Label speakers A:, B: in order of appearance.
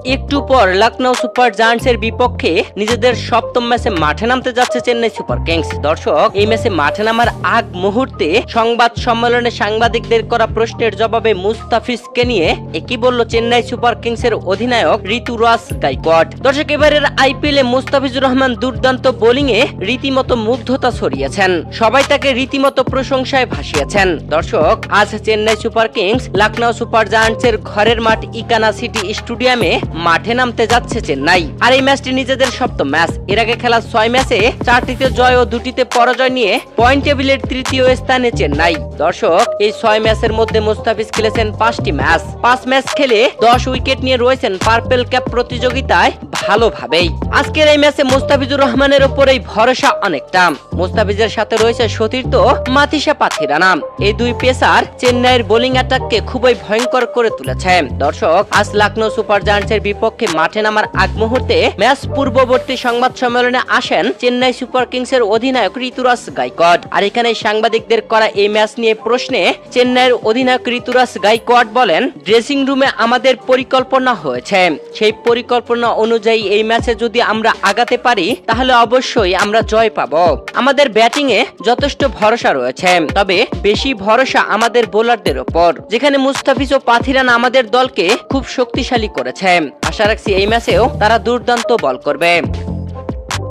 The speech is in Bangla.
A: একটু পর লখনৌ সুপার জায়ান্টসের বিপক্ষে নিজেদের সপ্তম ম্যাচে মাঠে নামতে যাচ্ছে চেন্নাই সুপার কিংস। দর্শক, এই ম্যাচে মাঠে নামার আগ মুহূর্তে সংবাদ সম্মেলনে সাংবাদিকদের করা প্রশ্নের জবাবে মুস্তাফিজকে নিয়ে একই বলল চেন্নাই সুপার কিংসের অধিনায়ক ঋতুরাজ গাইকোয়াড। দর্শক, এবারের আইপিএলে মুস্তাফিজুর রহমান দুর্দান্ত বোলিংয়ে রীতিমতো মুগ্ধতা ছড়িয়েছেন, সবাই তাকে রীতিমতো প্রশংসায় ভাসিয়েছেন। দর্শক, আজ Chennai Super Kings Lucknow Super জায়ান্টসের ঘরের মাঠ ইকানা সিটি স্টেডিয়ামে মাঠে নামতে যাচ্ছে চেন্নাই। আর এই ম্যাচটি নিজেদের সপ্তম ম্যাচ। এর আগে খেলা 6 ম্যাচে 4টিতে জয় ও 2টিতে পরাজয় নিয়ে পয়েন্ট টেবিলের তৃতীয় স্থানে চেন্নাই। দর্শক, এই 6 ম্যাচের মধ্যে মুস্তাফিজ খেলেছেন 5টি ম্যাচ। 5 ম্যাচ খেলে 10 উইকেট নিয়ে রয়েছেন পার্পেল ক্যাপ প্রতিযোগিতায় ভালোভাবেই। আজকের এই ম্যাচে মুস্তাফিজুর রহমানের উপরেই ভরসা অনেকটা। মুস্তাফিজের সাথে রয়েছে সতীর্থ মাথিসা পাথিরানা। এই দুই পেসার চেন্নাইয়ের বোলিং অ্যাটাককে খুবই ভয়ঙ্কর করে তুলেছে। দর্শক, আজ লখনৌ সুপার জায়ান্টসের বিপক্ষে মাঠে নামার আগ মুহূর্তে ম্যাচ পূর্ববর্তী সংবাদ সম্মেলনে আসেন চেন্নাই সুপার কিংসের অধিনায়ক ঋতুরাজ গাইকোয়াড। আর এখানে সাংবাদিকদের করা এই ম্যাচ নিয়ে প্রশ্নে চেন্নাইয়ের অধিনায়ক ঋতুরাজ গাইকোয়াড বলেন, ড্রেসিং রুমে আমাদের পরিকল্পনা হয়েছে, সেই পরিকল্পনা অনুযায়ী এই ম্যাচে যদি আমরা আগাতে পারি তাহলে অবশ্যই আমরা জয় পাবো। আমাদের ব্যাটিং এ যথেষ্ট ভরসা রয়েছে, তবে বেশি ভরসা আমাদের বোলারদের উপর, যেখানে মুস্তাফিজ ও পাথিরানা আমাদের দলকে খুব শক্তিশালী করেছে। আশা রাখছি এই ম্যাচেও তারা দুর্দান্ত বল করবে।